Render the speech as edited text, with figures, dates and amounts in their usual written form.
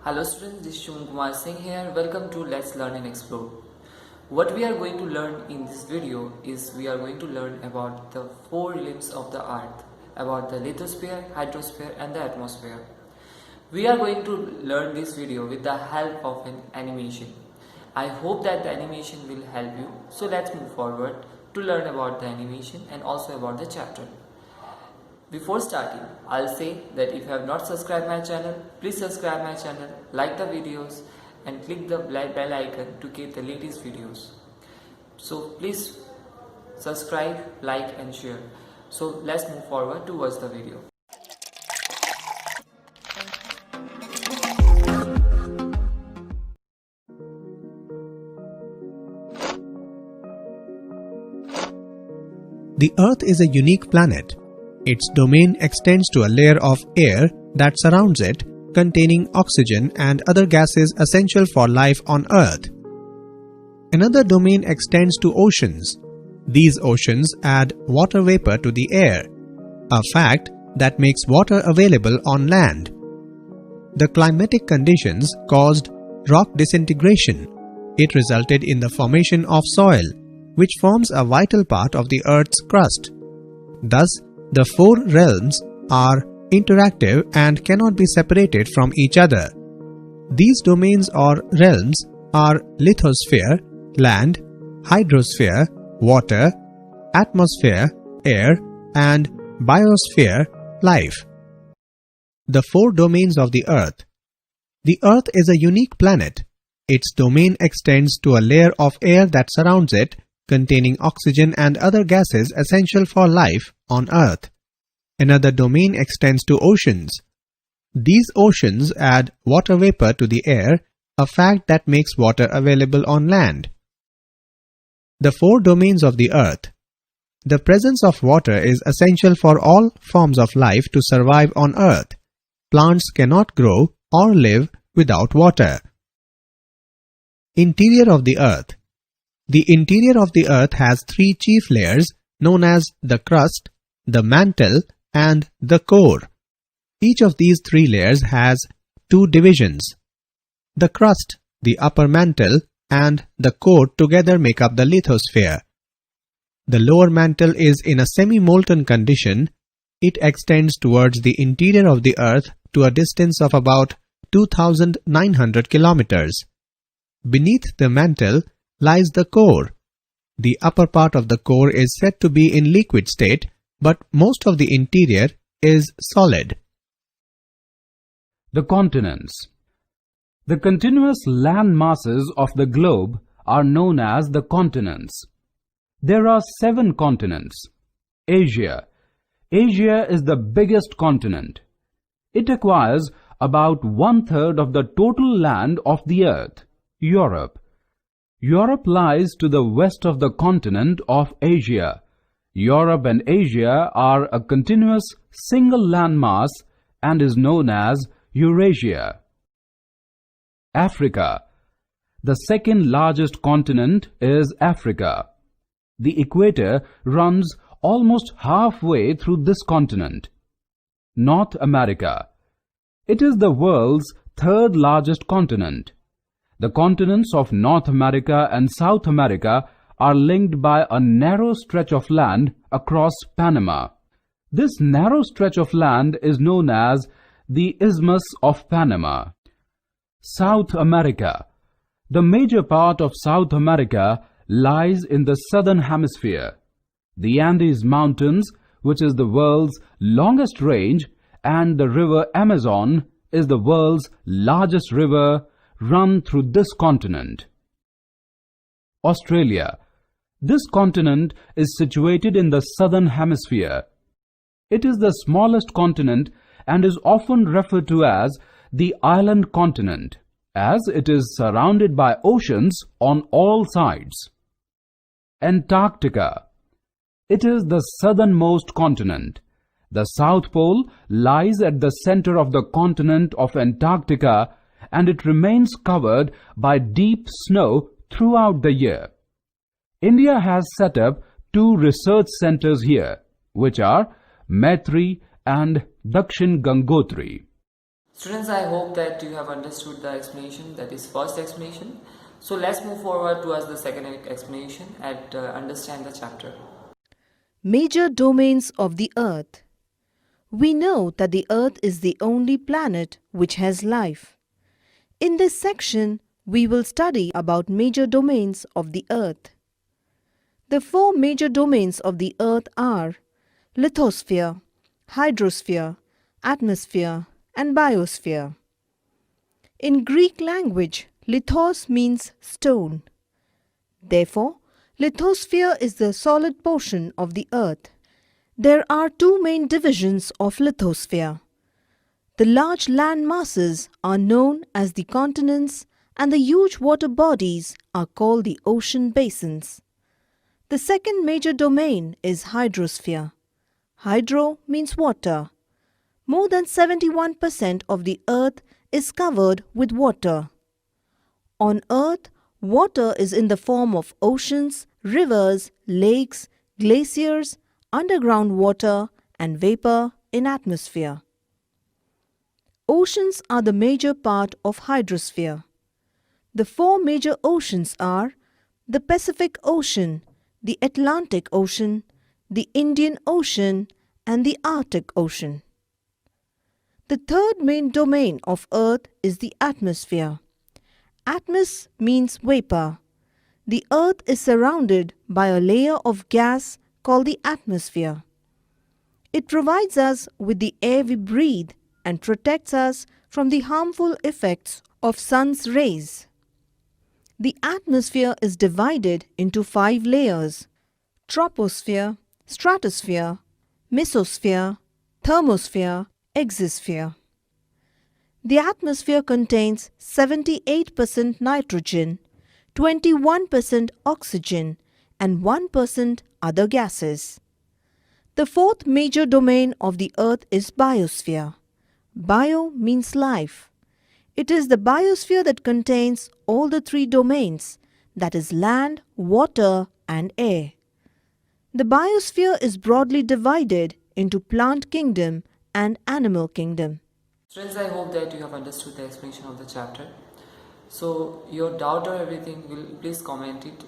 Hello students, this is Shuman Kumar Singh here. Welcome to Let's Learn and Explore. What we are going to learn in this video is we are going to learn about the four limbs of the earth, about the lithosphere, hydrosphere and the atmosphere. We are going to learn this video with the help of an animation. I hope that the animation will help you. So let's move forward to learn about the animation and also about the chapter. Before starting, I'll say that if you have not subscribed my channel, please subscribe my channel, like the videos and click the bell icon to get the latest videos. So please subscribe, like and share. So let's move forward to watch the video. The Earth is a unique planet. Its domain extends to a layer of air that surrounds it, containing oxygen and other gases essential for life on Earth. Another domain extends to oceans. These oceans add water vapor to the air, a fact that makes water available on land. The climatic conditions caused rock disintegration. It resulted in the formation of soil, which forms a vital part of the Earth's crust. Thus, the four realms are interactive and cannot be separated from each other. These domains or realms are lithosphere, land, hydrosphere, water, atmosphere, air, and biosphere, life. The four domains of the Earth. The Earth is a unique planet. Its domain extends to a layer of air that surrounds it, containing oxygen and other gases essential for life on Earth. Another domain extends to oceans. These oceans add water vapor to the air, a fact that makes water available on land. The four domains of the Earth. The presence of water is essential for all forms of life to survive on Earth. Plants cannot grow or live without water. Interior of the Earth. The interior of the Earth has three chief layers known as the crust, the mantle, and the core. Each of these three layers has two divisions. The crust, the upper mantle, and the core together make up the lithosphere. The lower mantle is in a semi-molten condition. It extends towards the interior of the Earth to a distance of about 2,900 kilometers. Beneath the mantle lies the core. The upper part of the core is said to be in liquid state, but most of the interior is solid. The continents. The continuous land masses of the globe are known as the continents. There are 7 continents. Asia. Asia is the biggest continent. It acquires about 1/3 of the total land of the earth. Europe. Europe lies to the west of the continent of Asia. Europe and Asia are a continuous single landmass and is known as Eurasia. Africa. The second largest continent is Africa. The equator runs almost halfway through this continent. North America. It is the world's third largest continent. The continents of North America and South America are linked by a narrow stretch of land across Panama. This narrow stretch of land is known as the Isthmus of Panama. South America. The major part of South America lies in the southern hemisphere. The Andes Mountains, which is the world's longest range, and the river Amazon is the world's largest river, run through this continent. Australia. This continent is situated in the southern hemisphere. It is the smallest continent and is often referred to as the island continent, as it is surrounded by oceans on all sides. Antarctica. It is the southernmost continent. The South Pole lies at the center of the continent of Antarctica, and it remains covered by deep snow throughout the year. India has set up 2 research centers here, which are Maitri and Dakshin Gangotri. Students, I hope that you have understood the explanation, that is first explanation. So let's move forward towards the second explanation and understand the chapter. Major domains of the Earth. We know that the Earth is the only planet which has life. In this section, we will study about major domains of the Earth. The four major domains of the Earth are lithosphere, hydrosphere, atmosphere, and biosphere. In Greek language, lithos means stone. Therefore, lithosphere is the solid portion of the Earth. There are two main divisions of lithosphere. The large land masses are known as the continents and the huge water bodies are called the ocean basins. The second major domain is hydrosphere. Hydro means water. More than 71% of the Earth is covered with water. On Earth, water is in the form of oceans, rivers, lakes, glaciers, underground water, and vapor in atmosphere. Oceans are the major part of hydrosphere. The four major oceans are the Pacific Ocean, the Atlantic Ocean, the Indian Ocean, and the Arctic Ocean. The third main domain of Earth is the atmosphere. Atmos means vapor. The Earth is surrounded by a layer of gas called the atmosphere. It provides us with the air we breathe and protects us from the harmful effects of sun's rays. The atmosphere is divided into 5 layers: troposphere, stratosphere, mesosphere, thermosphere, exosphere. The atmosphere contains 78% nitrogen, 21% oxygen, and 1% other gases. The fourth major domain of the Earth is biosphere. Bio means life. It is the biosphere that contains all the 3 domains, that is land, water, and air. The biosphere is broadly divided into plant kingdom and animal kingdom. Students, I hope that you have understood the explanation of the chapter. So your doubt or everything, will please comment it